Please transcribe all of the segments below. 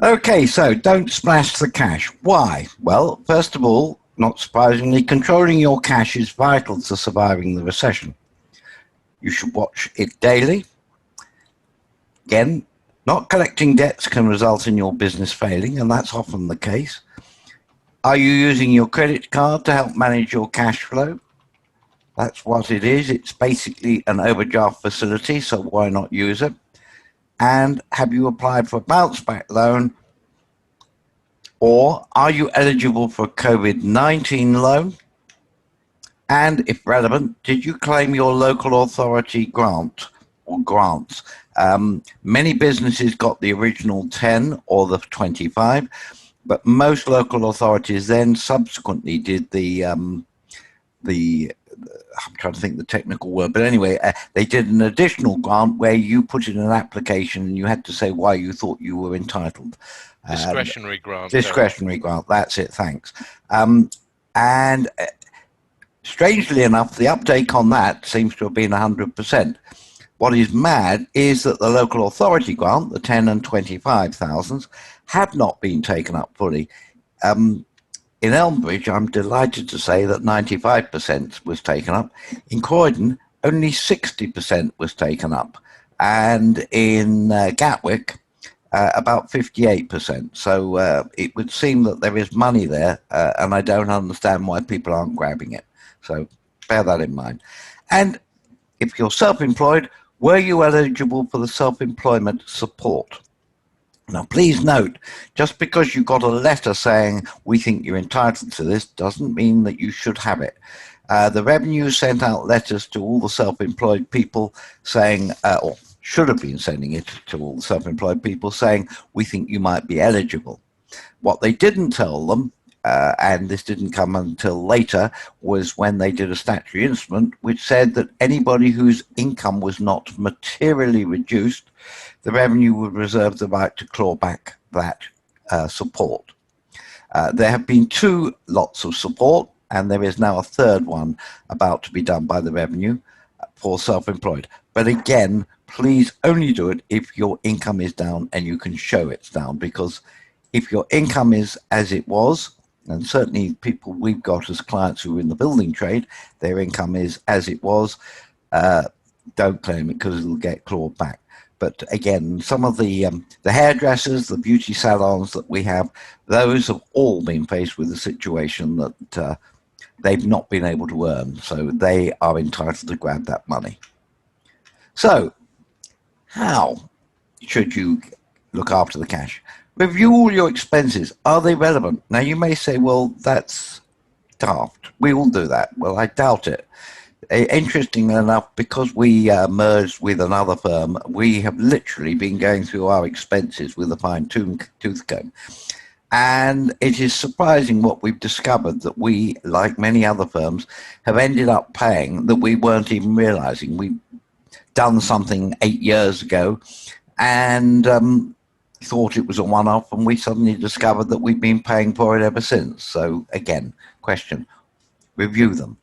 Okay, so don't splash the cash. Why? Well, first of all, not surprisingly, controlling your cash is vital to surviving the recession. You should watch it daily. Again, not collecting debts can result in your business failing, and that's often the case. Are you using your credit card to help manage your cash flow? That's what it is. It's basically an overdraft facility, so why not use it? And have you applied for a bounce back loan? Or are you eligible for a COVID-19 loan? And if relevant, did you claim your local authority grant or grants? Many businesses got the original 10 or the 25, but most local authorities then subsequently did I'm trying to think the technical word, but anyway, they did an additional grant where you put in an application and you had to say why you thought you were entitled. Discretionary grant. Discretionary grant, that's it, thanks. And strangely enough, the uptake on that seems to have been 100%. What is mad is that the local authority grant, the 10 and 25,000s, have not been taken up fully. In Elmbridge, I'm delighted to say that 95% was taken up. In Croydon, only 60% was taken up. And in Gatwick, about 58%. So it would seem that there is money there, and I don't understand why people aren't grabbing it. So bear that in mind. And if you're self-employed, were you eligible for the self-employment support? Now, please note, just because you got a letter saying we think you're entitled to this doesn't mean that you should have it. The Revenue sent out letters to all the self-employed people saying, or should have been sending it to all the self-employed people saying, we think you might be eligible. What they didn't tell them, and this didn't come until later, was when they did a statutory instrument which said that anybody whose income was not materially reduced, the Revenue would reserve the right to claw back that support. There have been 2 lots of support, and there is now a 3rd one about to be done by the Revenue for self-employed. But again, please only do it if your income is down and you can show it's down, because if your income is as it was, and certainly people we've got as clients who are in the building trade, their income is as it was, don't claim it because it'll get clawed back. But again, some of the hairdressers, the beauty salons that we have, those have all been faced with a situation that they've not been able to earn. So they are entitled to grab that money. So how should you look after the cash? Review all your expenses. Are they relevant? Now you may say, well, that's daft. We will do that. Well, I doubt it. Interestingly enough, because we merged with another firm, we have literally been going through our expenses with a fine-tooth comb. And it is surprising what we've discovered, that we, like many other firms, have ended up paying that we weren't even realizing. We've done something 8 years ago and thought it was a one-off, and we suddenly discovered that we've been paying for it ever since. So again, question, review them.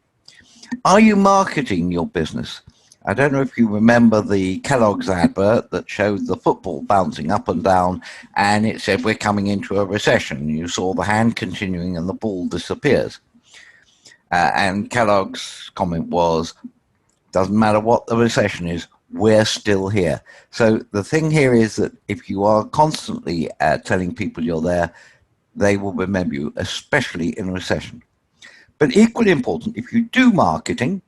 Are you marketing your business? I don't know if you remember the Kellogg's advert that showed the football bouncing up and down, and it said we're coming into a recession. You saw the hand continuing and the ball disappears. And Kellogg's comment was, doesn't matter what the recession is, we're still here. So the thing here is that if you are constantly telling people you're there, they will remember you, especially in a recession. But equally important, if you do marketing,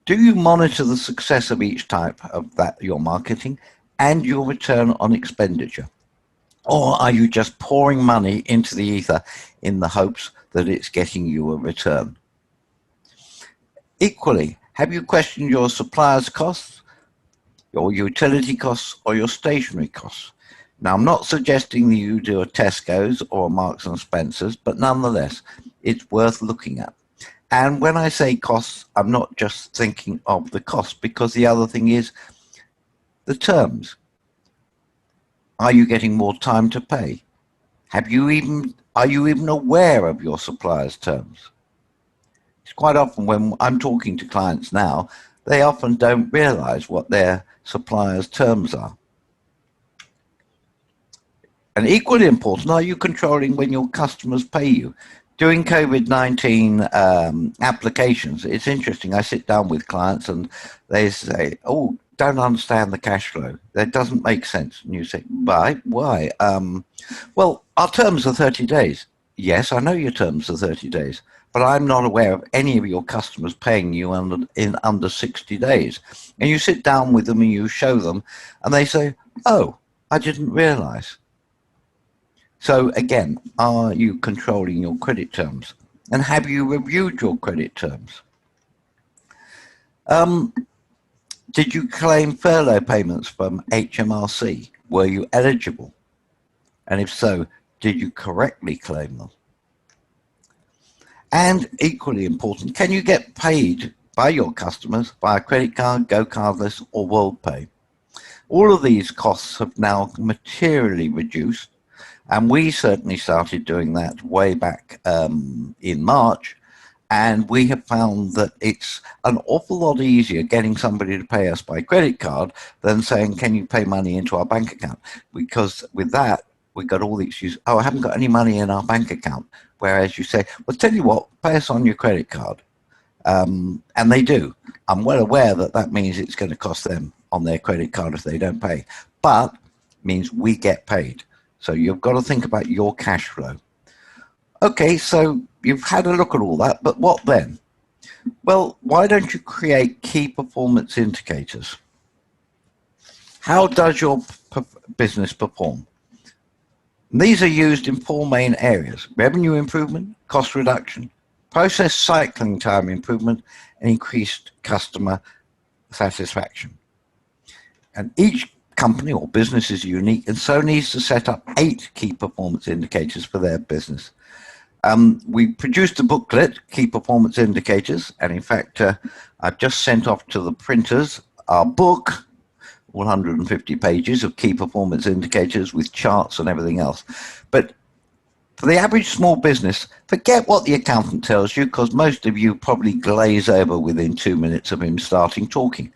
do you monitor the success of each type of that you're marketing and your return on expenditure? Or are you just pouring money into the ether in the hopes that it's getting you a return? Equally, have you questioned your suppliers' costs, your utility costs, or your stationery costs? Now, I'm not suggesting that you do a Tesco's or a Marks and Spencer's, but nonetheless, it's worth looking at. And when I say costs, I'm not just thinking of the cost, because the other thing is the terms. Are you getting more time to pay? Are you even aware of your supplier's terms? It's quite often when I'm talking to clients now, they often don't realize what their supplier's terms are. And equally important, are you controlling when your customers pay you? Doing COVID-19 applications, it's interesting. I sit down with clients and they say, oh, don't understand the cash flow. That doesn't make sense. And you say, why? Why? Well, our terms are 30 days. Yes, I know your terms are 30 days, but I'm not aware of any of your customers paying you in under 60 days. And you sit down with them and you show them and they say, oh, I didn't realize. So again, are you controlling your credit terms? And have you reviewed your credit terms? Did you claim furlough payments from HMRC? Were you eligible? And if so, did you correctly claim them? And equally important, can you get paid by your customers via credit card, Go Cardless, or WorldPay? All of these costs have now materially reduced, and we certainly started doing that way back in March. And we have found that it's an awful lot easier getting somebody to pay us by credit card than saying, can you pay money into our bank account? Because with that, we got all the excuses, oh, I haven't got any money in our bank account. Whereas you say, well, tell you what, pay us on your credit card. And they do. I'm well aware that that means it's going to cost them on their credit card if they don't pay. But it means we get paid. So you've got to think about your cash flow. Okay, so you've had a look at all that, but what then? Well, why don't you create key performance indicators? How does your business perform? And these are used in four main areas: revenue improvement, cost reduction, process cycling time improvement, and increased customer satisfaction. And each company or business is unique and so needs to set up 8 key performance indicators for their business. We produced a booklet, Key Performance Indicators, and in fact, I've just sent off to the printers our book, 150 pages of key performance indicators with charts and everything else. But for the average small business, forget what the accountant tells you, because most of you probably glaze over within 2 minutes of him starting talking.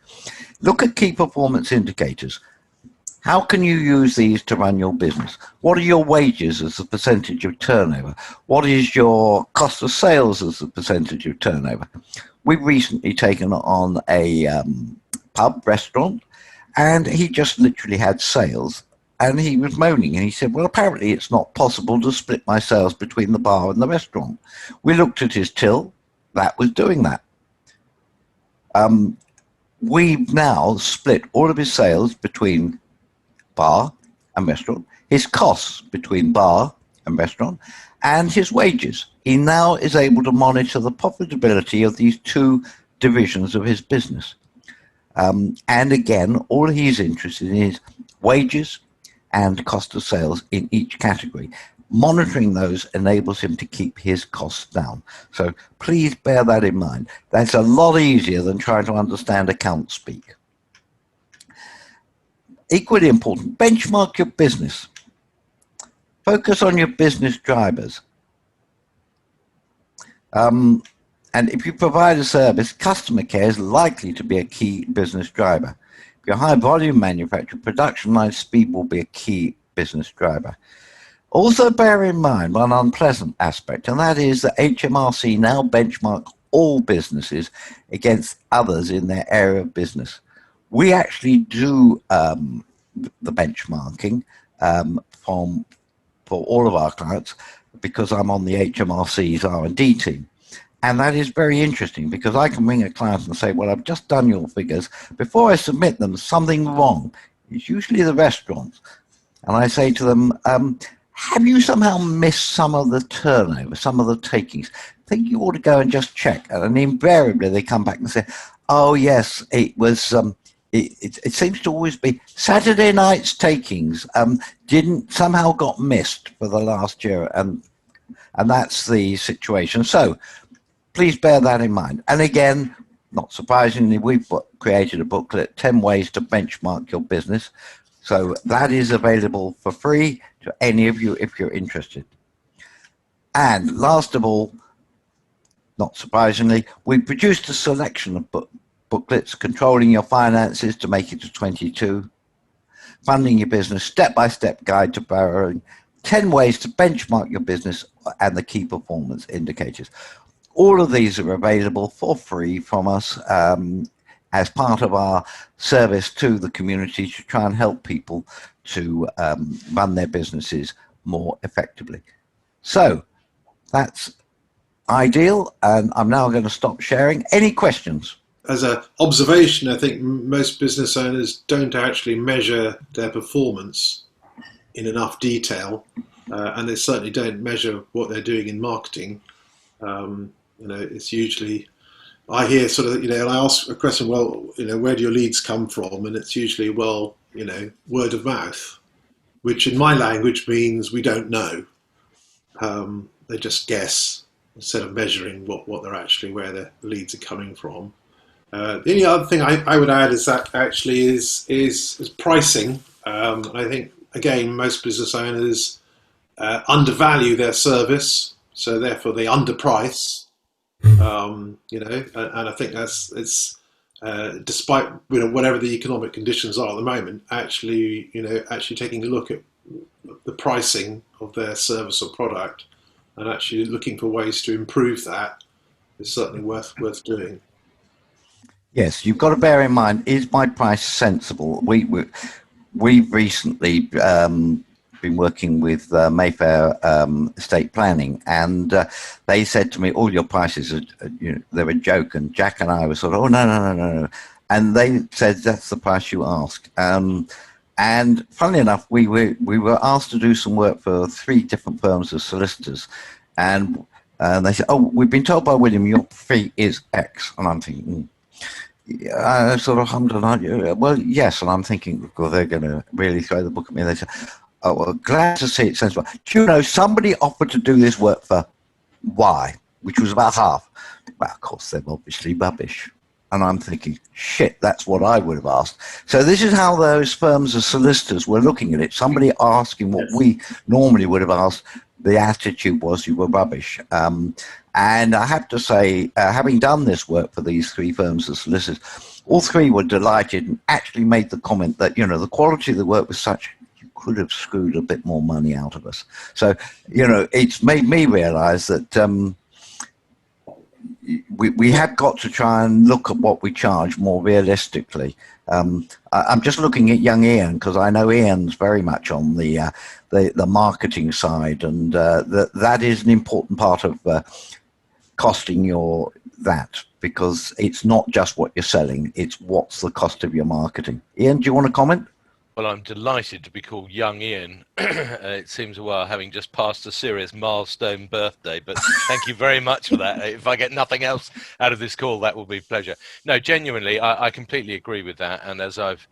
Look at key performance indicators. How can you use these to run your business? What are your wages as a percentage of turnover? What is your cost of sales as a percentage of turnover? We've recently taken on a pub restaurant, and he just literally had sales, and he was moaning, and he said, well, apparently it's not possible to split my sales between the bar and the restaurant. We looked at his till, that was doing that. We've now split all of his sales between bar and restaurant, his costs between bar and restaurant, and his wages. He now is able to monitor the profitability of these 2 divisions of his business. And again, all he's interested in is wages and cost of sales in each category. Monitoring those enables him to keep his costs down. So please bear that in mind. That's a lot easier than trying to understand account speak. Equally important, benchmark your business. Focus on your business drivers. And if you provide a service, customer care is likely to be a key business driver. If you're a high volume manufacturer, production line speed will be a key business driver. Also bear in mind one unpleasant aspect, and that is that HMRC now benchmark all businesses against others in their area of business. We actually do the benchmarking for all of our clients, because I'm on the HMRC's R&D team. And that is very interesting, because I can ring a client and say, well, I've just done your figures. Before I submit them, something wrong. It's usually the restaurants. And I say to them, have you somehow missed some of the turnover, some of the takings? I think you ought to go and just check. And invariably they come back and say, oh yes, it was, it seems to always be Saturday night's takings, somehow got missed for the last year. And that's the situation. So please bear that in mind. And again, not surprisingly, we've created a booklet, 10 ways to benchmark your business. So that is available for free to any of you if you're interested. And last of all, not surprisingly, we produced a selection of booklets, Controlling Your Finances to Make It to 22, Funding Your Business Step-by-Step Guide to Borrowing, 10 Ways to Benchmark Your Business, and the Key Performance Indicators. All of these are available for free from us as part of our service to the community to try and help people to run their businesses more effectively. So that's ideal, and I'm now going to stop sharing. Any questions? As an observation, I think most business owners don't actually measure their performance in enough detail, and they certainly don't measure what they're doing in marketing. It's usually, I hear sort of, I ask a question, well, where do your leads come from? And it's usually, well, word of mouth, which in my language means we don't know. They just guess instead of measuring what they're actually, where the leads are coming from. The only other thing I would add is that actually is pricing. I think, again, most business owners undervalue their service, so therefore they underprice. And I think it's despite whatever the economic conditions are at the moment, actually taking a look at the pricing of their service or product and actually looking for ways to improve that is certainly worth doing. Yes, you've got to bear in mind, is my price sensible? We've recently been working with Mayfair Estate Planning, and they said to me, all your prices are, they're a joke. And Jack and I were sort of, oh, no. And they said, that's the price you ask. And funnily enough, we were asked to do some work for 3 different firms of solicitors. And they said, oh, we've been told by William your fee is X. And I'm thinking, I sort of hummed and I, well, yes. And I'm thinking, well, they're going to really throw the book at me. And they said, oh, well, glad to see it sensible. Do you know, somebody offered to do this work for Y, which was about half. Well, of course, they're obviously rubbish. And I'm thinking, shit, that's what I would have asked. So this is how those firms of solicitors were looking at it. Somebody asking what we normally would have asked, the attitude was you were rubbish. And I have to say, having done this work for these 3 firms of solicitors, all 3 were delighted and actually made the comment that, the quality of the work was such, you could have screwed a bit more money out of us. So, it's made me realize that we have got to try and look at what we charge more realistically. I'm just looking at young Ian, because I know Ian's very much on the marketing side, and that is an important part of costing that, because it's not just what you're selling, it's what's the cost of your marketing. Ian, do you want to comment? Well, I'm delighted to be called young Ian. It seems a while, having just passed a serious milestone birthday, but thank you very much for that. If I get nothing else out of this call, that will be a pleasure. No, genuinely, I completely agree with that. And as I've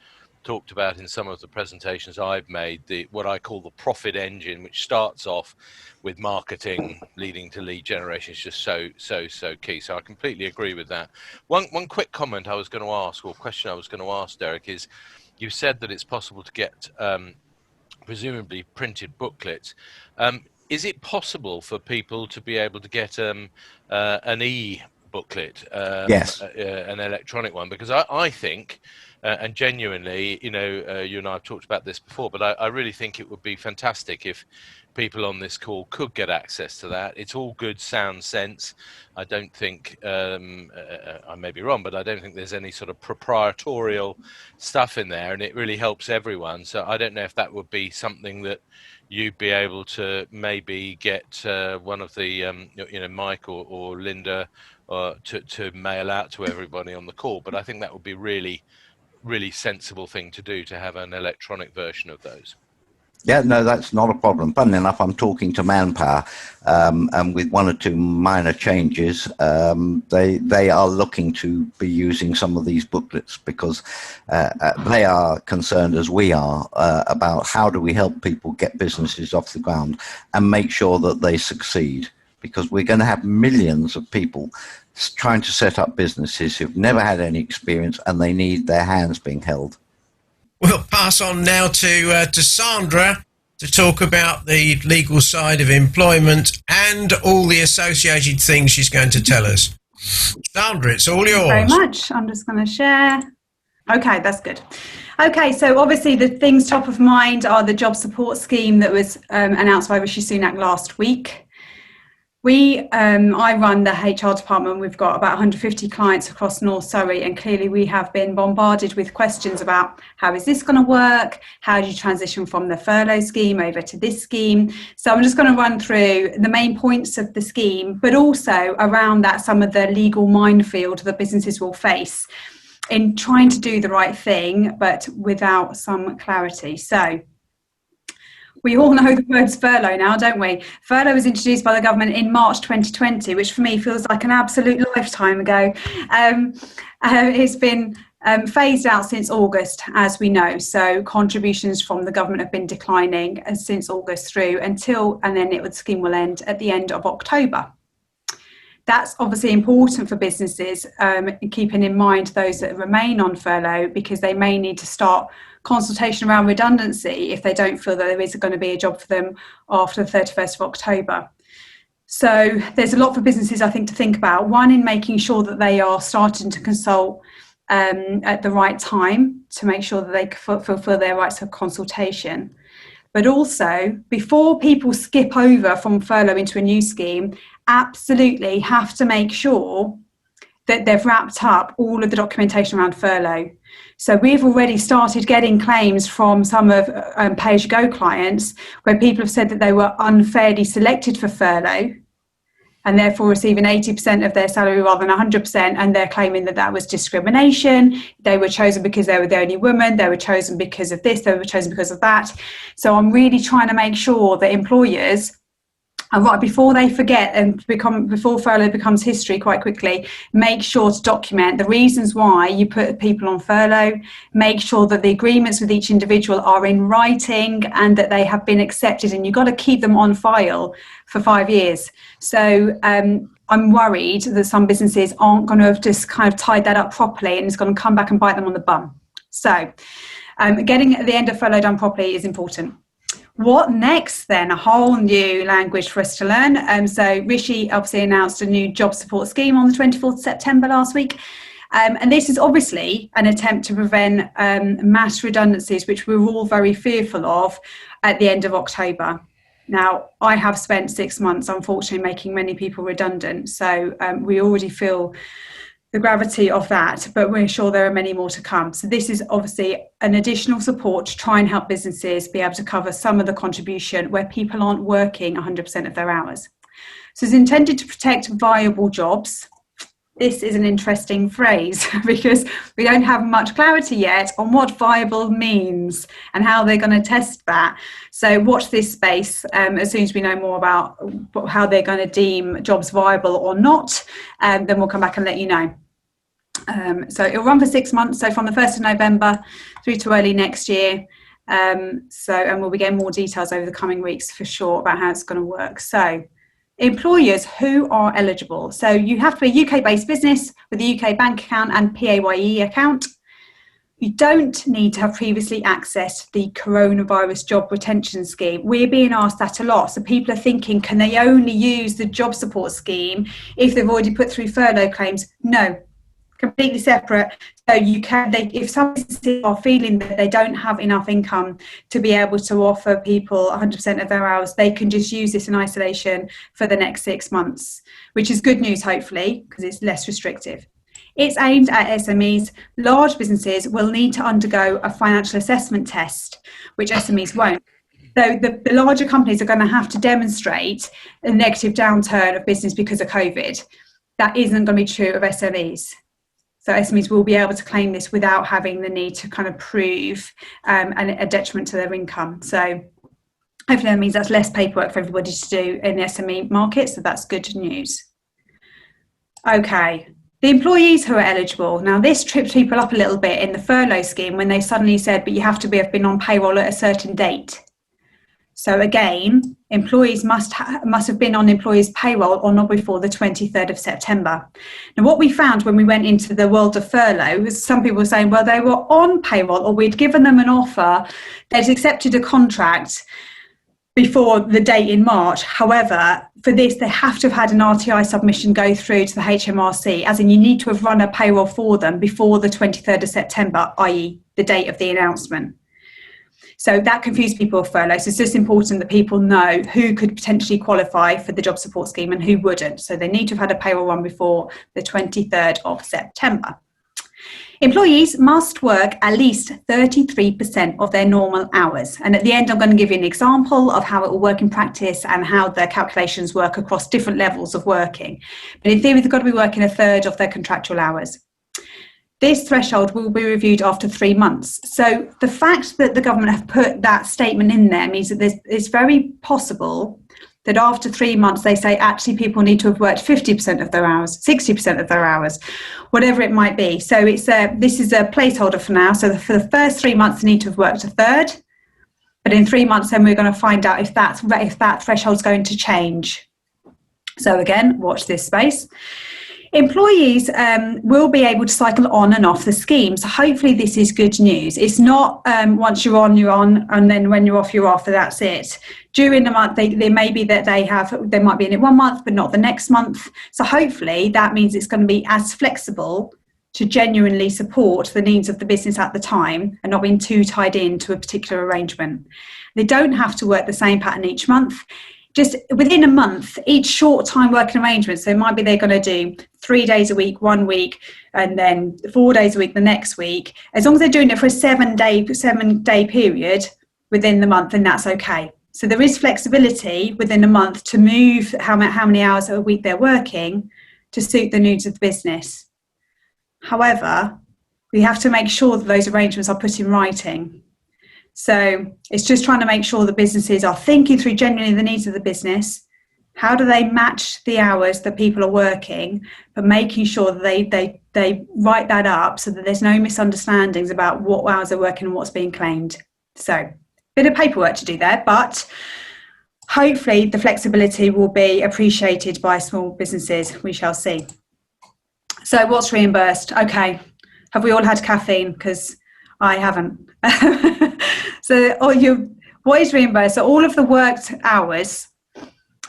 talked about in some of the presentations I've made, what I call the profit engine, which starts off with marketing leading to lead generation, is just so key. So I completely agree with that. One quick comment I was going to ask, or question I was going to ask, Derek, is you said that it's possible to get presumably printed booklets. Is it possible for people to be able to get an e-booklet, yes, an electronic one? Because I think, and genuinely, you and I have talked about this before, but I really think it would be fantastic if people on this call could get access to that. It's all good, sound sense. I don't think, I may be wrong, but I don't think there's any sort of proprietorial stuff in there, and it really helps everyone. So I don't know if that would be something that you'd be able to maybe get one of the, Mike or Linda to mail out to everybody on the call. But I think that would be really sensible thing to do, to have an electronic version of those. Yeah, no, that's not a problem. Funnily enough, I'm talking to Manpower, and with 1 or 2 minor changes, they are looking to be using some of these booklets, because they are concerned, as we are, about how do we help people get businesses off the ground and make sure that they succeed, because we're going to have millions of people trying to set up businesses who've never had any experience, and they need their hands being held. We'll pass on now to Sandra to talk about the legal side of employment and all the associated things she's going to tell us. Sandra, it's all yours. Thank you very much. I'm just going to share. Okay, that's good. Okay, so obviously the things top of mind are the job support scheme that was announced by Rishi Sunak last week. I run the HR department. We've got about 150 clients across North Surrey, and clearly we have been bombarded with questions about how is this going to work? How do you transition from the furlough scheme over to this scheme? So I'm just going to run through the main points of the scheme, but also around that some of the legal minefield that businesses will face in trying to do the right thing, but without some clarity. So we all know the words furlough now, don't we? Furlough was introduced by the government in March 2020, which for me feels like an absolute lifetime ago. It's been phased out since August, as we know. So contributions from the government have been declining since August through and then the scheme will end at the end of October. That's obviously important for businesses, keeping in mind those that remain on furlough, because they may need to start consultation around redundancy if they don't feel that there is going to be a job for them after the 31st of October. So there's a lot for businesses, I think, to think about. One, in making sure that they are starting to consult at the right time to make sure that they fulfill their rights of consultation. But also, before people skip over from furlough into a new scheme, absolutely have to make sure that they've wrapped up all of the documentation around furlough. So we've already started getting claims from some of pay-as-you-go clients where people have said that they were unfairly selected for furlough and therefore receiving 80% of their salary rather than 100%, and they're claiming that that was discrimination. They were chosen because they were the only woman, they were chosen because of this, they were chosen because of that. So I'm really trying to make sure that employers, and right before they forget and before furlough becomes history quite quickly, make sure to document the reasons why you put people on furlough, make sure that the agreements with each individual are in writing and that they have been accepted, and you've got to keep them on file for 5 years. So I'm worried that some businesses aren't going to have just kind of tied that up properly and it's going to come back and bite them on the bum. So getting the end of furlough done properly is important. What next then? A whole new language for us to learn. So Rishi obviously announced a new job support scheme on the 24th of September last week. And this is obviously an attempt to prevent mass redundancies, which we were all very fearful of at the end of October. Now, I have spent 6 months, unfortunately, making many people redundant. So we already feel the gravity of that, but we're sure there are many more to come. So this is obviously an additional support to try and help businesses be able to cover some of the contribution where people aren't working 100% of their hours. So it's intended to protect viable jobs. This is an interesting phrase because we don't have much clarity yet on what viable means and how they're going to test that. So watch this space as soon as we know more about how they're going to deem jobs viable or not, then we'll come back and let you know. So it'll run for 6 months, so from the 1st of November through to early next year. And we'll be getting more details over the coming weeks for sure about how it's going to work. So employers who are eligible. So you have to be a UK-based business with a UK bank account and PAYE account. You don't need to have previously accessed the coronavirus job retention scheme. We're being asked that a lot. So people are thinking, can they only use the job support scheme if they've already put through furlough claims? No, completely separate. So you can, if some businesses are feeling that they don't have enough income to be able to offer people 100% of their hours, they can just use this in isolation for the next 6 months, which is good news, hopefully, because it's less restrictive. It's aimed at SMEs. Large businesses will need to undergo a financial assessment test, which SMEs won't. So the larger companies are going to have to demonstrate a negative downturn of business because of COVID. That isn't going to be true of SMEs. So SMEs will be able to claim this without having the need to kind of prove a detriment to their income. So hopefully that means that's less paperwork for everybody to do in the SME market. So that's good news. Okay, the employees who are eligible. Now this tripped people up a little bit in the furlough scheme when they suddenly said, but you have to have been on payroll at a certain date. So again, employees must have been on employees' payroll or not before the 23rd of September. Now, what we found when we went into the world of furlough was some people were saying, well, they were on payroll or we'd given them an offer, they'd accepted a contract, before the date in March. However, for this, they have to have had an RTI submission go through to the HMRC, as in you need to have run a payroll for them before the 23rd of September, i.e. the date of the announcement. So that confused people with furlough. So it's just important that people know who could potentially qualify for the job support scheme and who wouldn't. So they need to have had a payroll run before the 23rd of September. Employees must work at least 33% of their normal hours. And at the end, I'm going to give you an example of how it will work in practice and how the calculations work across different levels of working. But in theory, they've got to be working a third of their contractual hours. This threshold will be reviewed after 3 months. So the fact that the government have put that statement in there means that it's very possible that after 3 months they say actually people need to have worked 50% of their hours, 60% of their hours, whatever it might be. So this is a placeholder for now. So for the first 3 months they need to have worked a third, but in 3 months then we're going to find out if that threshold is going to change. So again, watch this space. Employees will be able to cycle on and off the scheme. So hopefully this is good news. It's not once you're on, and then when you're off, and that's it. During the month, they may be that they might be in it 1 month, but not the next month. So hopefully that means it's going to be as flexible to genuinely support the needs of the business at the time and not being too tied into a particular arrangement. They don't have to work the same pattern each month. Just within a month, each short time working arrangement. So it might be they're going to do 3 days a week, 1 week, and then 4 days a week the next week. As long as they're doing it for a 7 day period within the month, then that's okay. So there is flexibility within a month to move how many hours a week they're working to suit the needs of the business. However, we have to make sure that those arrangements are put in writing. So it's just trying to make sure the businesses are thinking through genuinely the needs of the business. How do they match the hours that people are working, but making sure that they write that up so that there's no misunderstandings about what hours they're working and what's being claimed. So bit of paperwork to do there, but hopefully the flexibility will be appreciated by small businesses. We shall see. So what's reimbursed? Okay. Have we all had caffeine? Because I haven't. So what is reimbursed? So all of the worked hours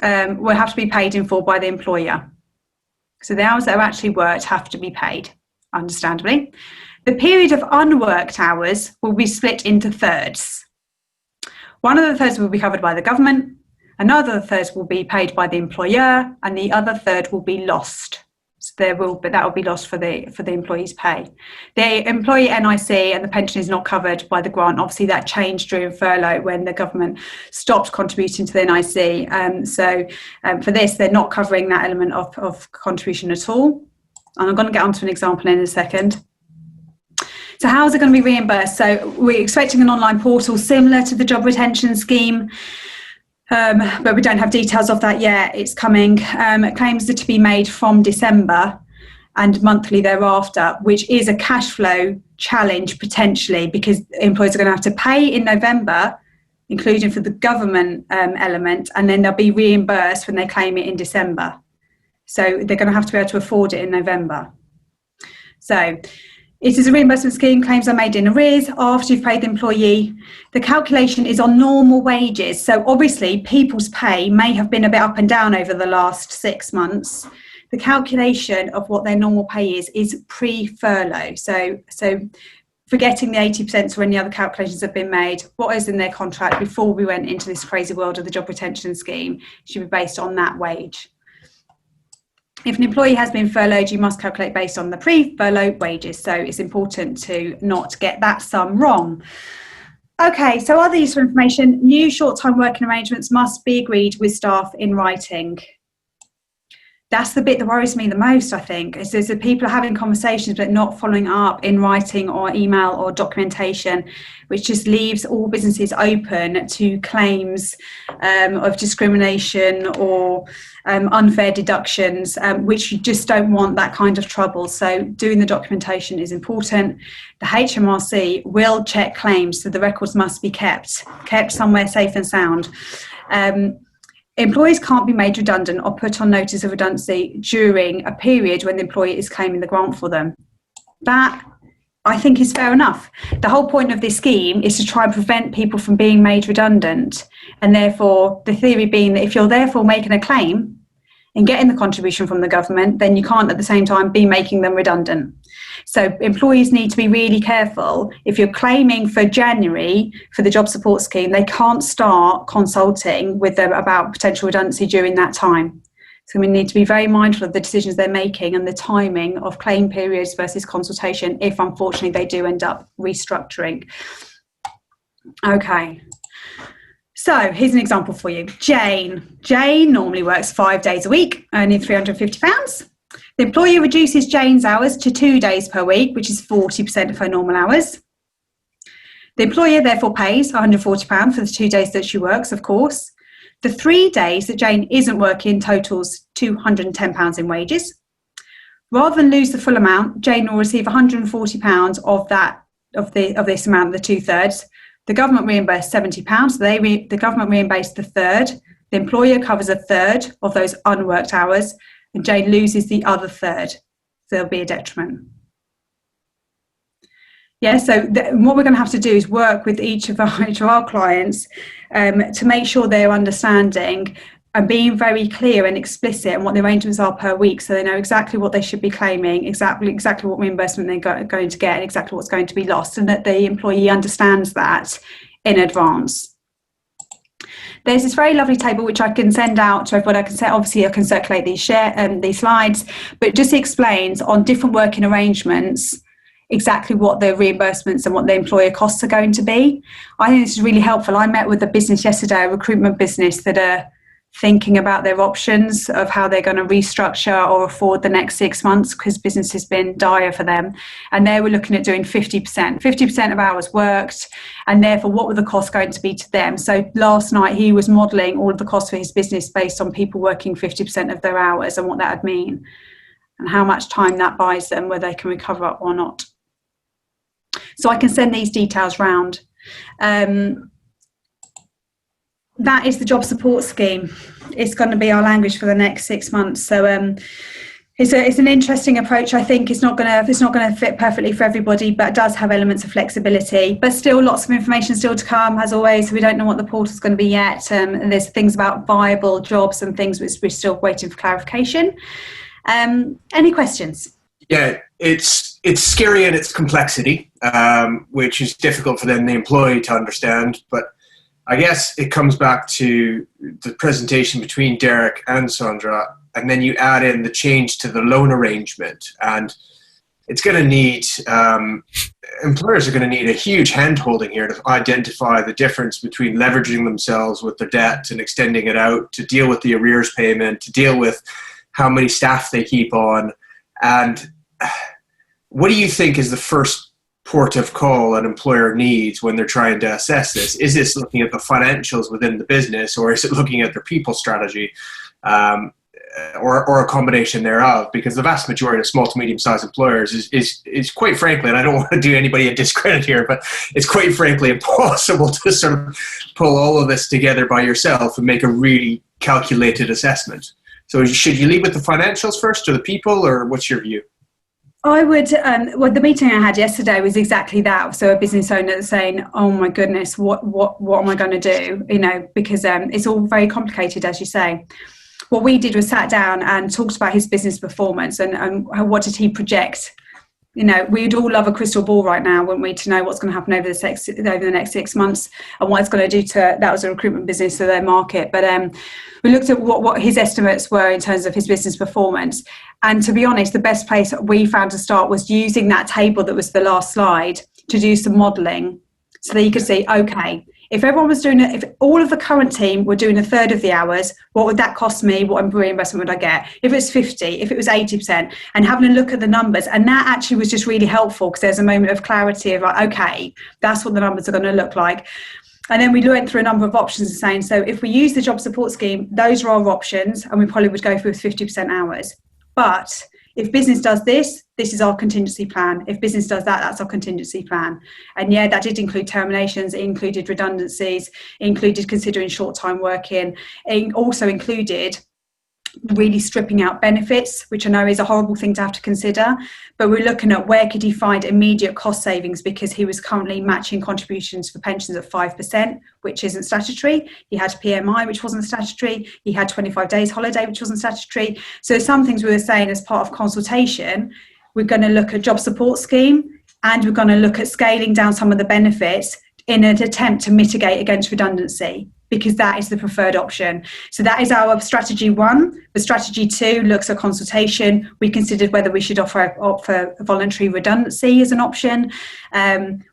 will have to be paid in full by the employer. So the hours that are actually worked have to be paid, understandably. The period of unworked hours will be split into thirds. One of the thirds will be covered by the government, another third will be paid by the employer, and the other third will be lost. So that will be lost for the employee's pay. The employee NIC and the pension is not covered by the grant. Obviously, that changed during furlough when the government stopped contributing to the NIC. So for this, they're not covering that element of contribution at all. And I'm going to get onto an example in a second. So how is it going to be reimbursed? So we're expecting an online portal similar to the job retention scheme. But we don't have details of that yet. It's coming. Claims are to be made from December and monthly thereafter, which is a cash flow challenge potentially, because employers are going to have to pay in November, including for the government element, and then they'll be reimbursed when they claim it in December. So they're going to have to be able to afford it in November. So it is a reimbursement scheme. Claims are made in arrears after you've paid the employee. The calculation is on normal wages. So obviously people's pay may have been a bit up and down over the last 6 months. The calculation of what their normal pay is pre-furlough. So forgetting the 80% or any other calculations have been made, what is in their contract before we went into this crazy world of the job retention scheme should be based on that wage. If an employee has been furloughed, you must calculate based on the pre-furlough wages. So it's important to not get that sum wrong. Okay, so other useful information. New short-time working arrangements must be agreed with staff in writing. That's the bit that worries me the most, I think, is that people are having conversations but not following up in writing or email or documentation, which just leaves all businesses open to claims of discrimination or unfair deductions, which you just don't want that kind of trouble. So doing the documentation is important. The HMRC will check claims, so the records must be kept somewhere safe and sound. Employees can't be made redundant or put on notice of redundancy during a period when the employee is claiming the grant for them. That I think is fair enough. The whole point of this scheme is to try and prevent people from being made redundant. And therefore, the theory being that if you're therefore making a claim and getting the contribution from the government, then you can't at the same time be making them redundant. So employees need to be really careful. If you're claiming for January for the job support scheme, they can't start consulting with them about potential redundancy during that time. So we need to be very mindful of the decisions they're making and the timing of claim periods versus consultation if unfortunately they do end up restructuring. Okay. So here's an example for you. Jane. Jane normally works 5 days a week, earning £350. The employer reduces Jane's hours to 2 days per week, which is 40% of her normal hours. The employer therefore pays £140 for the 2 days that she works, of course. The 3 days that Jane isn't working totals £210 in wages. Rather than lose the full amount, Jane will receive £140 of this amount, the 2/3. The government reimbursed £70, so the government reimbursed the third. The employer covers a third of those unworked hours, and Jane loses the other third. So there'll be a detriment. Yeah, so what we're going to have to do is work with each of our clients to make sure they're understanding and being very clear and explicit on what the arrangements are per week, so they know exactly what they should be claiming, exactly what reimbursement they're going to get, and exactly what's going to be lost, and that the employee understands that in advance. There's this very lovely table which I can send out to everyone. Obviously I can circulate these slides, but it just explains on different working arrangements exactly what the reimbursements and what the employer costs are going to be. I think this is really helpful. I met with a business yesterday, a recruitment business that are thinking about their options of how they're going to restructure or afford the next 6 months because business has been dire for them. And they were looking at doing 50% of hours worked, and therefore what were the costs going to be to them. So last night he was modelling all of the costs for his business based on people working 50% of their hours and what that would mean and how much time that buys them, whether they can recover or not. So I can send these details round. That is the job support scheme. It's going to be our language for the next 6 months. So it's an interesting approach. I think it's not going to fit perfectly for everybody, but it does have elements of flexibility. But still, lots of information still to come, as always. We don't know what the portal's going to be yet. And there's things about viable jobs and things which we're still waiting for clarification. Any questions? Yeah, it's scary in its complexity, which is difficult for the employee to understand. But I guess it comes back to the presentation between Derek and Sandra, and then you add in the change to the loan arrangement. And it's going to need, employers are going to need a huge hand-holding here to identify the difference between leveraging themselves with their debt and extending it out, to deal with the arrears payment, to deal with how many staff they keep on. And what do you think is the first port of call an employer needs when they're trying to assess this? Is this looking at the financials within the business, or is it looking at their people strategy, or a combination thereof? Because the vast majority of small to medium-sized employers is quite frankly, and I don't want to do anybody a discredit here, but it's quite frankly impossible to sort of pull all of this together by yourself and make a really calculated assessment. So should you lead with the financials first, or the people, or what's your view? I would, well, the meeting I had yesterday was exactly that. So a business owner saying, oh my goodness, what am I going to do? You know, because it's all very complicated, as you say. What we did was sat down and talked about his business performance and what did he project. You know, we'd all love a crystal ball right now, wouldn't we, to know what's going to happen over the next 6 months and what it's going to do to, that was a recruitment business, to their market. But we looked at what his estimates were in terms of his business performance. And to be honest, the best place we found to start was using that table that was the last slide to do some modelling so that you could see, okay, if everyone was doing it, if all of the current team were doing a third of the hours, what would that cost me? What reimbursement would I get? If it's 50, if it was 80%, and having a look at the numbers. And that actually was just really helpful because there's a moment of clarity of like, okay, that's what the numbers are going to look like. And then we went through a number of options and saying, so if we use the job support scheme, those are our options, and we probably would go for 50% hours. But if business does this, this is our contingency plan. If business does that, that's our contingency plan. And yeah, that did include terminations, it included redundancies, it included considering short-time working, it also included really stripping out benefits, which I know is a horrible thing to have to consider, but we're looking at where could he find immediate cost savings, because he was currently matching contributions for pensions at 5%, which isn't statutory. He had PMI, which wasn't statutory. He had 25 days holiday, which wasn't statutory. So some things we were saying as part of consultation, we're going to look at job support scheme, and we're going to look at scaling down some of the benefits in an attempt to mitigate against redundancy, because that is the preferred option. So that is our strategy 1. The strategy 2 looks at consultation. We considered whether we should opt for voluntary redundancy as an option,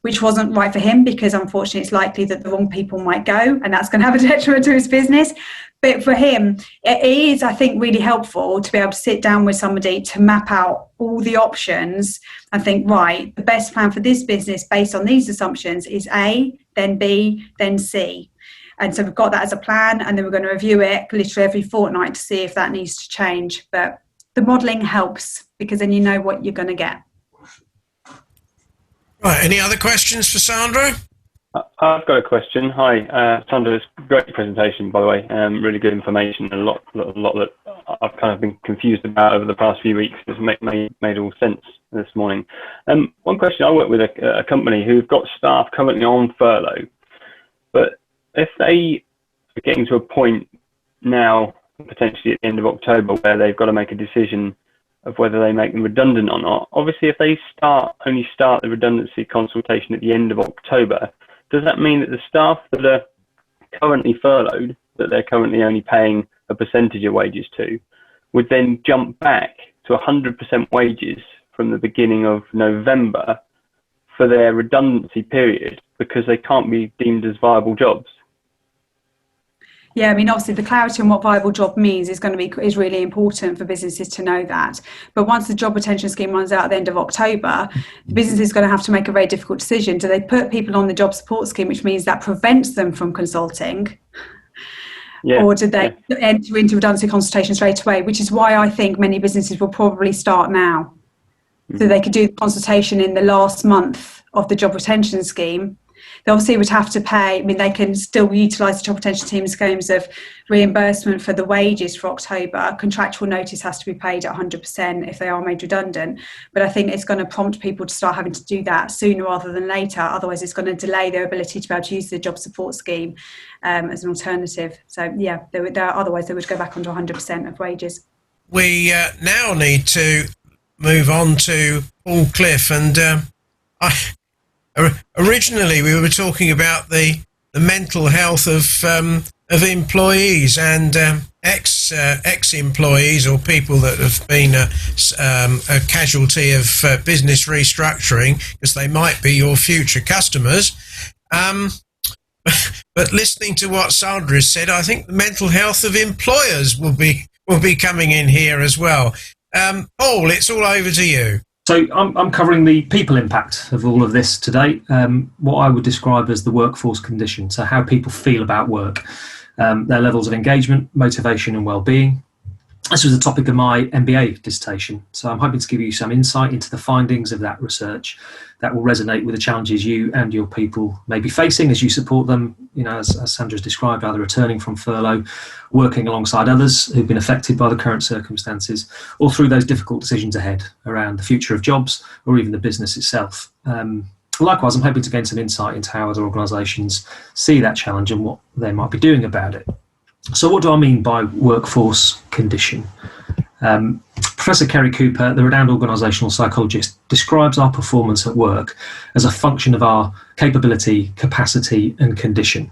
which wasn't right for him, because unfortunately it's likely that the wrong people might go, and that's going to have a detriment to his business. But for him, it is, I think, really helpful to be able to sit down with somebody to map out all the options and think, right, the best plan for this business based on these assumptions is A, then B, then C. And so we've got that as a plan, and then we're going to review it literally every fortnight to see if that needs to change. But the modelling helps, because then you know what you're going to get. Right, any other questions for Sandra? I've got a question. Hi, Sandra, great presentation, by the way. Really good information, a lot that I've kind of been confused about over the past few weeks. It's made all sense this morning. One question: I work with a company who've got staff currently on furlough, but if they are getting to a point now, potentially at the end of October, where they've got to make a decision of whether they make them redundant or not, obviously if they only start the redundancy consultation at the end of October, does that mean that the staff that are currently furloughed, that they're currently only paying a percentage of wages to, would then jump back to 100% wages from the beginning of November for their redundancy period, because they can't be deemed as viable jobs? Yeah, I mean, obviously the clarity on what viable job means is really important for businesses to know that. But once the job retention scheme runs out at the end of October, the business is going to have to make a very difficult decision. Do they put people on the job support scheme, which means that prevents them from consulting? Yeah, or do they enter into redundancy consultation straight away? Which is why I think many businesses will probably start now. Mm-hmm. So they could do the consultation in the last month of the job retention scheme. They obviously would have to pay, I mean, they can still utilise the job retention team schemes of reimbursement for the wages for October. Contractual notice has to be paid at 100% if they are made redundant. But I think it's going to prompt people to start having to do that sooner rather than later. Otherwise, it's going to delay their ability to be able to use the job support scheme as an alternative. So, yeah, otherwise they would go back onto 100% of wages. We now need to move on to Paul Cliff. And originally, we were talking about the mental health of employees and ex-employees or people that have been a casualty of business restructuring, because they might be your future customers. But listening to what Sandra has said, I think the mental health of employers will be coming in here as well. Paul, it's all over to you. So I'm covering the people impact of all of this today, what I would describe as the workforce condition, so how people feel about work, their levels of engagement, motivation and well-being. This was the topic of my MBA dissertation, so I'm hoping to give you some insight into the findings of that research that will resonate with the challenges you and your people may be facing as you support them, as Sandra's described, either returning from furlough, working alongside others who've been affected by the current circumstances, or through those difficult decisions ahead around the future of jobs or even the business itself. Likewise, I'm hoping to gain some insight into how other organisations see that challenge and what they might be doing about it. So what do I mean by workforce condition? Professor Kerry Cooper, the renowned organisational psychologist, describes our performance at work as a function of our capability, capacity and condition.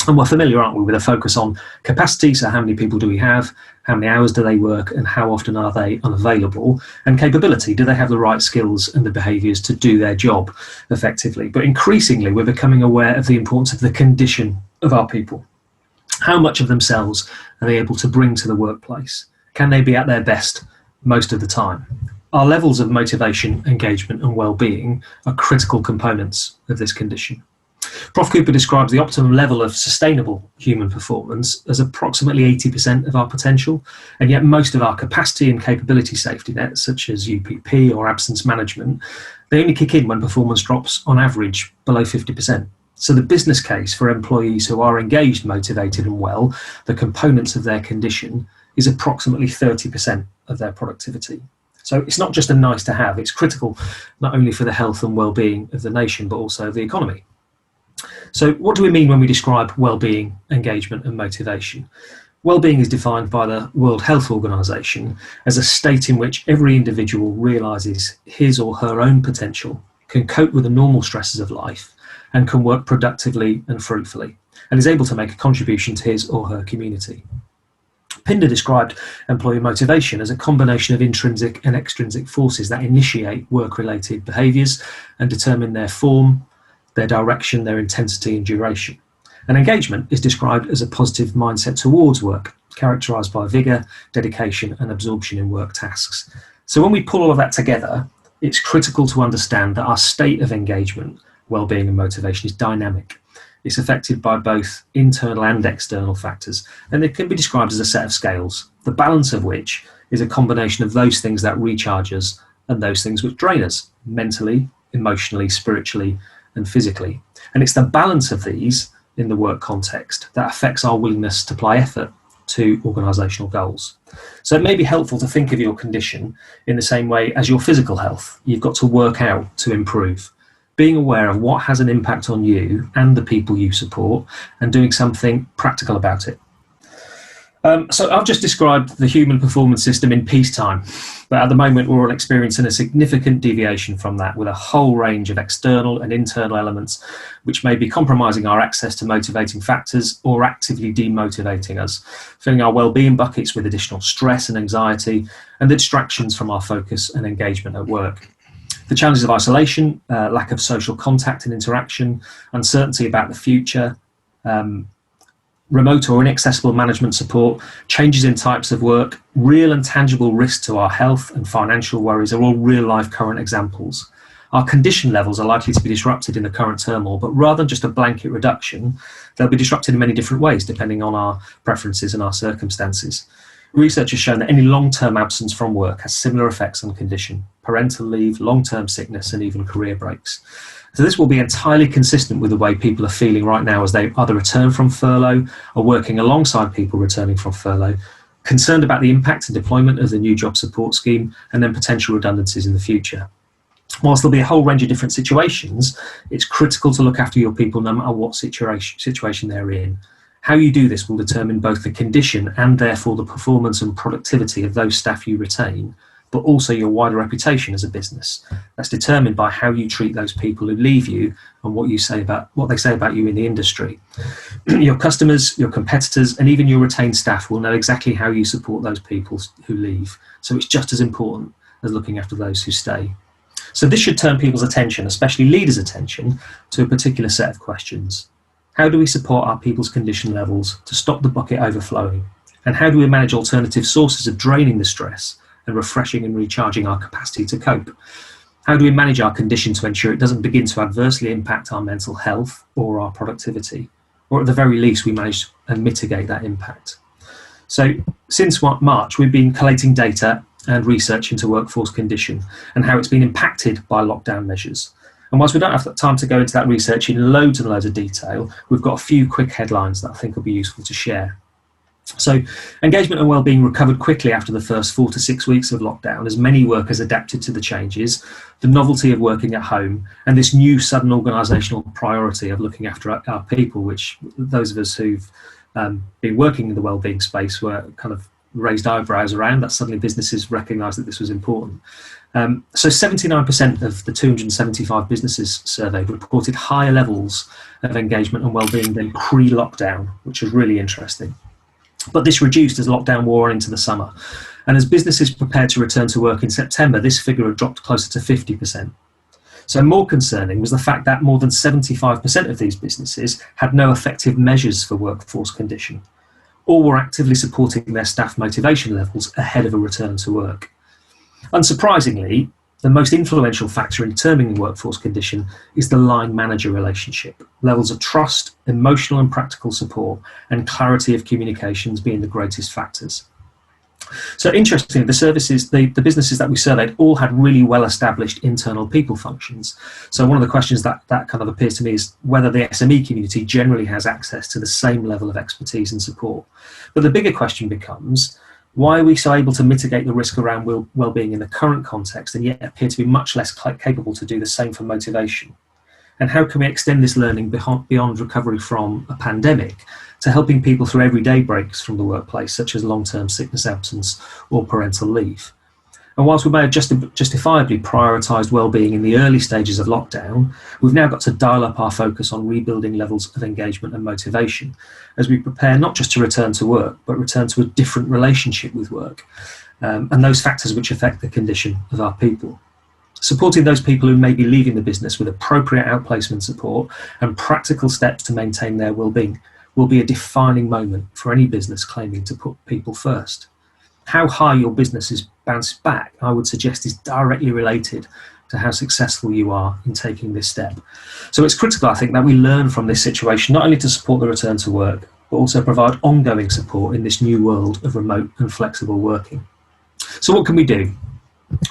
And we're familiar, aren't we, with a focus on capacity, so how many people do we have, how many hours do they work and how often are they unavailable, and capability, do they have the right skills and the behaviours to do their job effectively. But increasingly we're becoming aware of the importance of the condition of our people. How much of themselves are they able to bring to the workplace? Can they be at their best most of the time? Our levels of motivation, engagement and well-being are critical components of this condition. Prof Cooper describes the optimum level of sustainable human performance as approximately 80% of our potential, and yet most of our capacity and capability safety nets, such as UPP or absence management, they only kick in when performance drops on average below 50%. So the business case for employees who are engaged, motivated and well, the components of their condition, is approximately 30% of their productivity. So it's not just a nice to have, it's critical not only for the health and well-being of the nation, but also the economy. So what do we mean when we describe well-being, engagement and motivation? Well-being is defined by the World Health Organization as a state in which every individual realizes his or her own potential, can cope with the normal stresses of life, and can work productively and fruitfully, and is able to make a contribution to his or her community. Pinder described employee motivation as a combination of intrinsic and extrinsic forces that initiate work-related behaviours and determine their form, their direction, their intensity and duration. And engagement is described as a positive mindset towards work, characterised by vigour, dedication and absorption in work tasks. So when we pull all of that together, it's critical to understand that our state of engagement, well-being and motivation is dynamic. It's affected by both internal and external factors, and it can be described as a set of scales, the balance of which is a combination of those things that recharge us and those things which drain us, mentally, emotionally, spiritually and physically. And it's the balance of these in the work context that affects our willingness to apply effort to organisational goals. So it may be helpful to think of your condition in the same way as your physical health. You've got to work out to improve, being aware of what has an impact on you and the people you support and doing something practical about it. So I've just described the human performance system in peacetime, but at the moment we're all experiencing a significant deviation from that, with a whole range of external and internal elements which may be compromising our access to motivating factors or actively demotivating us, filling our well-being buckets with additional stress and anxiety and the distractions from our focus and engagement at work. The challenges of isolation, lack of social contact and interaction, uncertainty about the future, remote or inaccessible management support, changes in types of work, real and tangible risks to our health and financial worries are all real-life current examples. Our condition levels are likely to be disrupted in the current turmoil, but rather than just a blanket reduction, they'll be disrupted in many different ways depending on our preferences and our circumstances. Research has shown that any long-term absence from work has similar effects on condition: parental leave, long-term sickness, and even career breaks. So this will be entirely consistent with the way people are feeling right now as they either return from furlough or working alongside people returning from furlough, concerned about the impact and deployment of the new job support scheme and then potential redundancies in the future. Whilst there'll be a whole range of different situations, it's critical to look after your people no matter what situation they're in. How you do this will determine both the condition and therefore the performance and productivity of those staff you retain, but also your wider reputation as a business. That's determined by how you treat those people who leave you and what they say about you in the industry. Your customers, your competitors, and even your retained staff will know exactly how you support those people who leave. So it's just as important as looking after those who stay. So this should turn people's attention, especially leaders' attention, to a particular set of questions. How do we support our people's condition levels to stop the bucket overflowing? And how do we manage alternative sources of draining the stress and refreshing and recharging our capacity to cope? How do we manage our condition to ensure it doesn't begin to adversely impact our mental health or our productivity? Or at the very least, we manage and mitigate that impact. So since March, we've been collating data and research into workforce condition and how it's been impacted by lockdown measures. And whilst we don't have time to go into that research in loads and loads of detail, we've got a few quick headlines that I think will be useful to share. So engagement and wellbeing recovered quickly after the first 4 to 6 weeks of lockdown as many workers adapted to the changes, the novelty of working at home, and this new sudden organisational priority of looking after our people, which those of us who've been working in the wellbeing space were kind of raised eyebrows around, that suddenly businesses recognised that this was important. So 79% of the 275 businesses surveyed reported higher levels of engagement and wellbeing than pre-lockdown, which was really interesting. But this reduced as lockdown wore on into the summer. And as businesses prepared to return to work in September, this figure had dropped closer to 50%. So more concerning was the fact that more than 75% of these businesses had no effective measures for workforce condition, or were actively supporting their staff motivation levels ahead of a return to work. Unsurprisingly, the most influential factor in determining workforce condition is the line manager relationship, levels of trust, emotional and practical support, and clarity of communications being the greatest factors. So interestingly, the businesses that we surveyed all had really well-established internal people functions. So one of the questions that kind of appears to me is whether the SME community generally has access to the same level of expertise and support. But the bigger question becomes, Why are we so able to mitigate the risk around well-being in the current context and yet appear to be much less capable to do the same for motivation? And how can we extend this learning beyond recovery from a pandemic to helping people through everyday breaks from the workplace, such as long-term sickness absence or parental leave? And whilst we may have justifiably prioritised well-being in the early stages of lockdown, we've now got to dial up our focus on rebuilding levels of engagement and motivation as we prepare not just to return to work, but return to a different relationship with work and those factors which affect the condition of our people. Supporting those people who may be leaving the business with appropriate outplacement support and practical steps to maintain their well-being will be a defining moment for any business claiming to put people first. How high your business is bounced back, I would suggest, is directly related to how successful you are in taking this step. So it's critical, I think, that we learn from this situation, not only to support the return to work, but also provide ongoing support in this new world of remote and flexible working. So what can we do?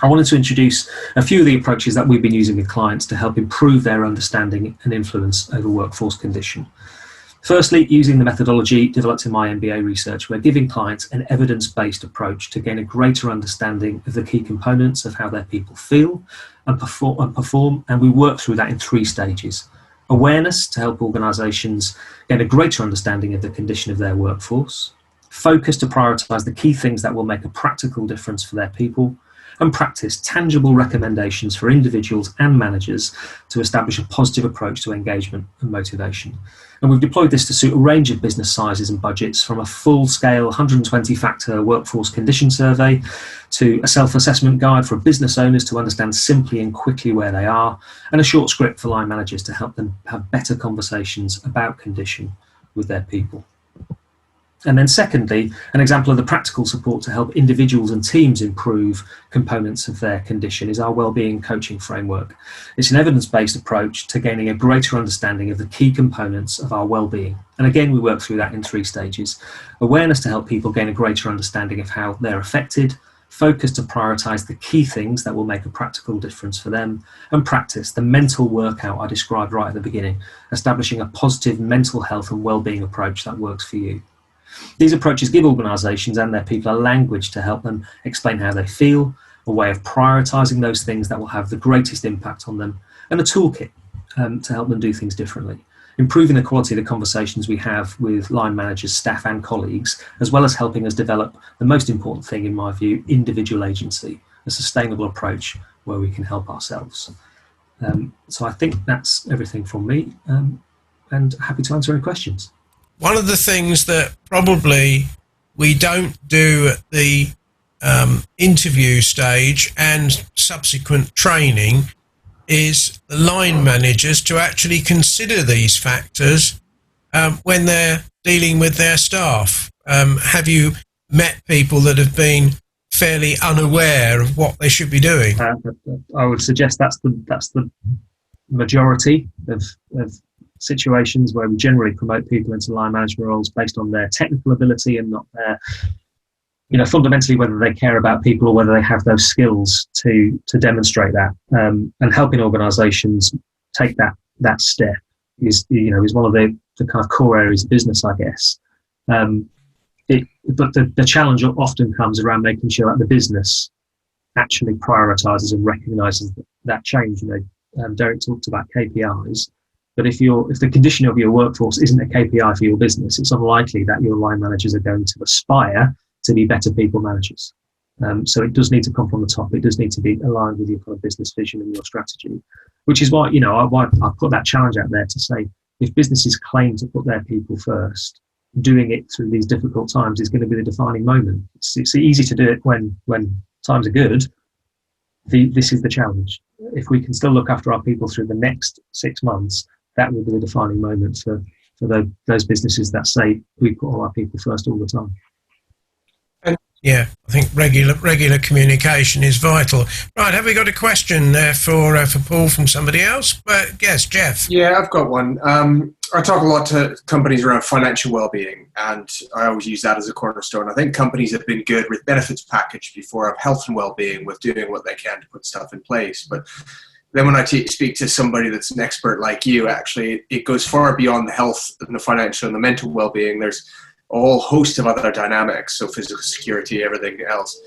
I wanted to introduce a few of the approaches that we've been using with clients to help improve their understanding and influence over workforce condition. Firstly, using the methodology developed in my MBA research, we're giving clients an evidence-based approach to gain a greater understanding of the key components of how their people feel and perform, and we work through that in 3 stages. Awareness, to help organisations gain a greater understanding of the condition of their workforce. Focus, to prioritise the key things that will make a practical difference for their people. And practice, tangible recommendations for individuals and managers to establish a positive approach to engagement and motivation. And we've deployed this to suit a range of business sizes and budgets, from a full-scale 120-factor workforce condition survey to a self-assessment guide for business owners to understand simply and quickly where they are, and a short script for line managers to help them have better conversations about condition with their people. And then secondly, an example of the practical support to help individuals and teams improve components of their condition is our wellbeing coaching framework. It's an evidence-based approach to gaining a greater understanding of the key components of our wellbeing. And again, we work through that in 3 stages. Awareness, to help people gain a greater understanding of how they're affected. Focus, to prioritise the key things that will make a practical difference for them. And practice, the mental workout I described right at the beginning, establishing a positive mental health and wellbeing approach that works for you. These approaches give organisations and their people a language to help them explain how they feel, a way of prioritising those things that will have the greatest impact on them, and a toolkit to help them do things differently, improving the quality of the conversations we have with line managers, staff and colleagues, as well as helping us develop the most important thing, in my view, individual agency, a sustainable approach where we can help ourselves. So I think that's everything from me, and happy to answer any questions. One of the things that probably we don't do at the interview stage and subsequent training is the line managers to actually consider these factors when they're dealing with their staff. Have you met people that have been fairly unaware of what they should be doing? I would suggest that's the majority of situations where we generally promote people into line management roles based on their technical ability and not their, fundamentally whether they care about people or whether they have those skills to demonstrate that. And helping organisations take that step is one of the kind of core areas of business, I guess. But the challenge often comes around making sure that the business actually prioritises and recognises that change. Derek talked about KPIs. But if the condition of your workforce isn't a KPI for your business, it's unlikely that your line managers are going to aspire to be better people managers. So it does need to come from the top. It does need to be aligned with your kind of business vision and your strategy, which is why I put that challenge out there to say, if businesses claim to put their people first, doing it through these difficult times is going to be the defining moment. It's easy to do it when times are good. This is the challenge. If we can still look after our people through the next 6 months, that will be the defining moment for those businesses that say we put all our people first all the time. Yeah, I think regular communication is vital. Right, have we got a question there for Paul from somebody else? Yes, Jeff. Yeah, I've got one. I talk a lot to companies around financial well-being, and I always use that as a cornerstone. I think companies have been good with benefits package before of health and well-being, with doing what they can to put stuff in place. But then when I speak to somebody that's an expert like you, actually, it goes far beyond the health and the financial and the mental well-being. There's a whole host of other dynamics, so physical security, everything else.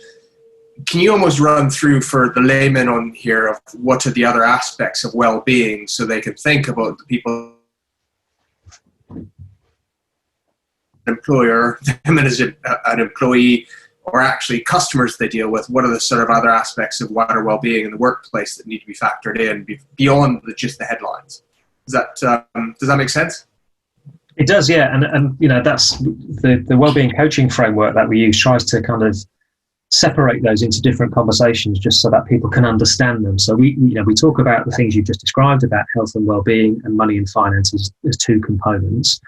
Can you almost run through for the layman on here of what are the other aspects of well-being so they can think about the people, employer, them as an employee, or actually customers they deal with? What are the sort of other aspects of wider well-being in the workplace that need to be factored in beyond just the headlines? Does that make sense? It does, yeah. And you know, that's the well-being coaching framework that we use tries to kind of separate those into different conversations just so that people can understand them. So we talk about the things you've just described about health and well-being and money and finances as two components.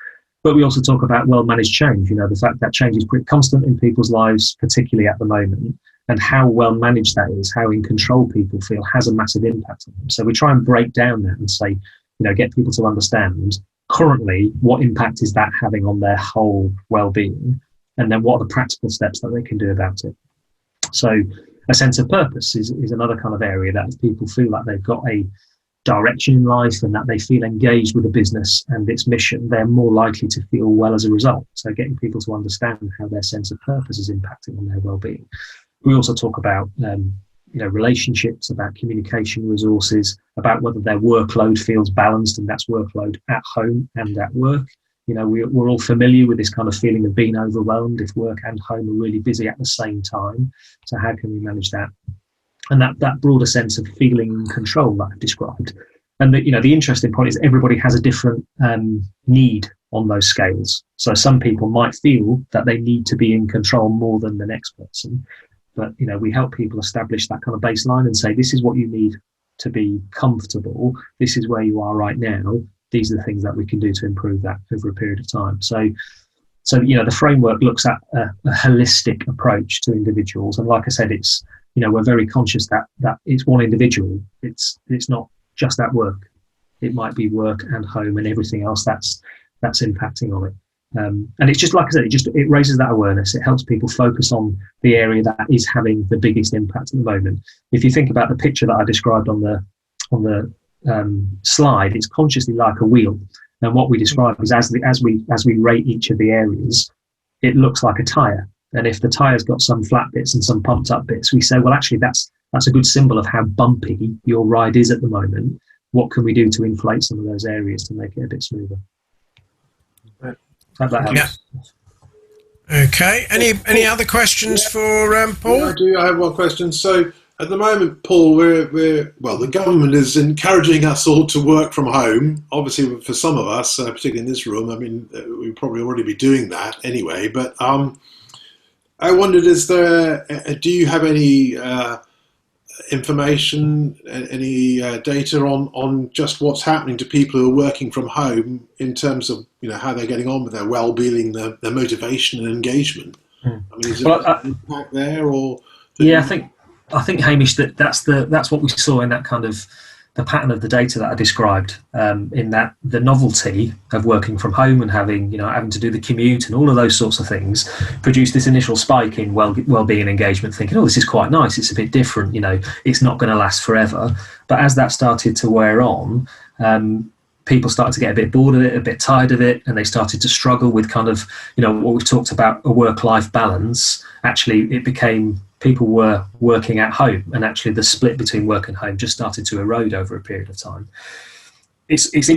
But we also talk about well-managed change, you know, the fact that change is pretty constant in people's lives, particularly at the moment, and how well-managed that is, how in control people feel has a massive impact on them. So we try and break down that and say, you know, get people to understand currently what impact is that having on their whole well-being, and then what are the practical steps that they can do about it. So a sense of purpose is another kind of area that if people feel like they've got a direction in life and that they feel engaged with the business and its mission, they're more likely to feel well as a result. So getting people to understand how their sense of purpose is impacting on their well-being. We also talk about relationships, about communication resources, about whether their workload feels balanced, and that's workload at home and at work. You know, we're all familiar with this kind of feeling of being overwhelmed if work and home are really busy at the same time. So how can we manage that? And that broader sense of feeling in control that I've described. And the interesting point is everybody has a different need on those scales. So some people might feel that they need to be in control more than the next person. But, you know, we help people establish that kind of baseline and say, this is what you need to be comfortable. This is where you are right now. These are the things that we can do to improve that over a period of time. So you know, the framework looks at a holistic approach to individuals. And like I said, it's, you know, we're very conscious that it's one individual. It's not just at work. It might be work and home and everything else that's impacting on it. And it's just, like I said, it raises that awareness. It helps people focus on the area that is having the biggest impact at the moment. If you think about the picture that I described on the slide, it's consciously like a wheel. And what we describe is as we rate each of the areas, it looks like a tire. And if the tire's got some flat bits and some pumped up bits, we say, well, actually, that's a good symbol of how bumpy your ride is at the moment. What can we do to inflate some of those areas to make it a bit smoother? Hope that helps. Yeah. Okay. Any other questions for Paul? Yeah, I do. I have one question. So at the moment, Paul, the government is encouraging us all to work from home. Obviously, for some of us, particularly in this room, I mean, we'd probably already be doing that anyway. But I wondered, do you have any information, any data on just what's happening to people who are working from home in terms of, you know, how they're getting on with their well-being, their motivation and engagement? I mean, is there an impact there, or? Yeah, I think Hamish, that's what we saw in that kind of the pattern of the data that I described, in that the novelty of working from home and having to do the commute and all of those sorts of things produced this initial spike in well-being engagement, thinking, oh, this is quite nice, it's a bit different, you know, it's not going to last forever. But as that started to wear on, people started to get a bit bored of it, a bit tired of it, and they started to struggle with kind of, you know, what we've talked about, a work-life balance. Actually, it became people were working at home, and actually the split between work and home just started to erode over a period of time. It's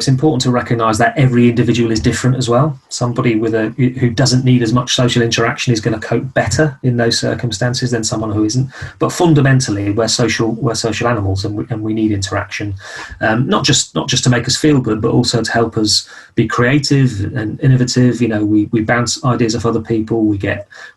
important to recognise that every individual is different as well. Somebody who doesn't need as much social interaction is going to cope better in those circumstances than someone who isn't. But fundamentally, we're social animals, and we need interaction, not just to make us feel good, but also to help us be creative and innovative. You know, we bounce ideas off other people. We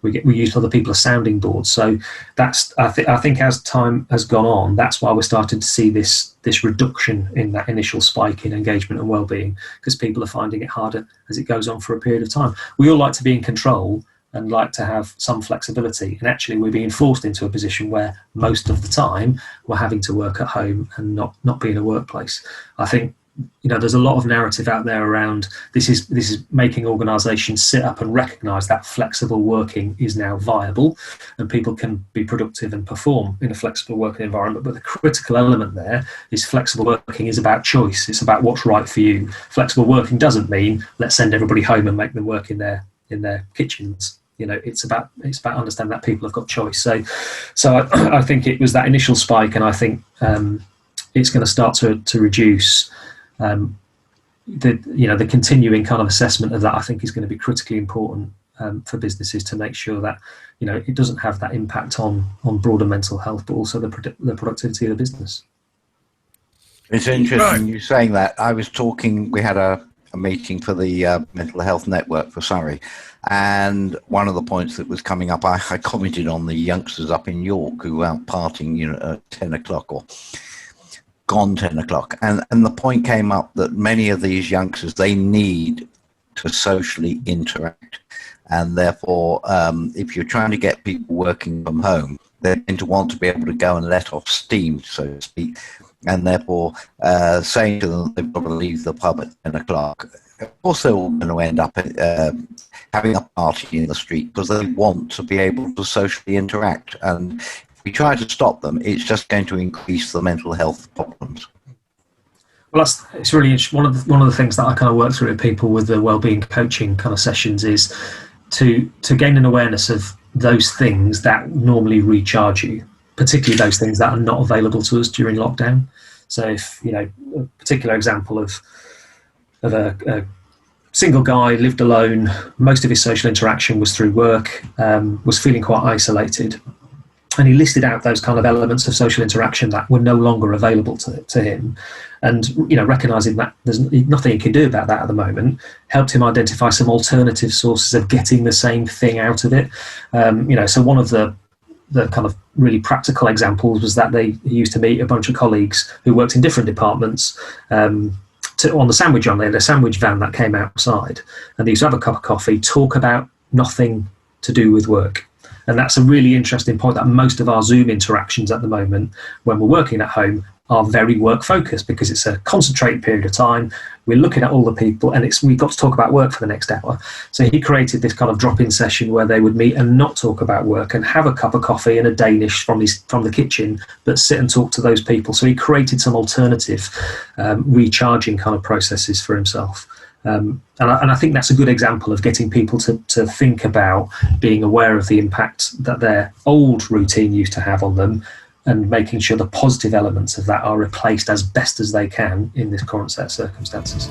use other people as sounding boards. So that's I think as time has gone on, that's why we're starting to see this reduction in that initial spike in engagement and well-being, because people are finding it harder as it goes on for a period of time. We all like to be in control and like to have some flexibility, and actually we're being forced into a position where most of the time we're having to work at home and not be in a workplace. I think, you know, there's a lot of narrative out there around this is making organisations sit up and recognise that flexible working is now viable and people can be productive and perform in a flexible working environment. But the critical element there is flexible working is about choice. It's about what's right for you. Flexible working doesn't mean let's send everybody home and make them work in their in their kitchens. You know, it's about understanding that people have got choice. So I think it was that initial spike, and I think it's going to start to reduce. The continuing kind of assessment of that, I think, is going to be critically important for businesses to make sure that, you know, it doesn't have that impact on broader mental health, but also the productivity of the business. It's interesting you saying that. I was talking, we had a meeting for the Mental Health Network for Surrey, and one of the points that was coming up, I commented on the youngsters up in York who were out partying, you know, at 10 o'clock or gone 10 o'clock. And the point came up that many of these youngsters, they need to socially interact. And therefore, if you're trying to get people working from home, they're going to want to be able to go and let off steam, so to speak. And therefore, saying to them they've got to leave the pub at 10 o'clock, of course they're all going to end up having a party in the street because they want to be able to socially interact. And if we try to stop them, it's just going to increase the mental health problems. Well, it's really interesting. One of the things that I kind of work through with people with the wellbeing coaching kind of sessions is to gain an awareness of those things that normally recharge you, particularly those things that are not available to us during lockdown. So if, you know, a particular example of a single guy, lived alone, most of his social interaction was through work, was feeling quite isolated, and he listed out those kind of elements of social interaction that were no longer available to him. And, you know, recognizing that there's nothing he can do about that at the moment, helped him identify some alternative sources of getting the same thing out of it. You know, so one of the kind of really practical examples was that he used to meet a bunch of colleagues who worked in different departments on the sandwich run. They had a sandwich van that came outside, and they used to have a cup of coffee, talk about nothing to do with work. And that's a really interesting point, that most of our Zoom interactions at the moment, when we're working at home, are very work focused because it's a concentrated period of time. We're looking at all the people, and we've got to talk about work for the next hour. So he created this kind of drop-in session where they would meet and not talk about work and have a cup of coffee and a Danish from the kitchen, but sit and talk to those people. So he created some alternative recharging kind of processes for himself. And I think that's a good example of getting people to think about being aware of the impact that their old routine used to have on them, and making sure the positive elements of that are replaced as best as they can in this current set of circumstances.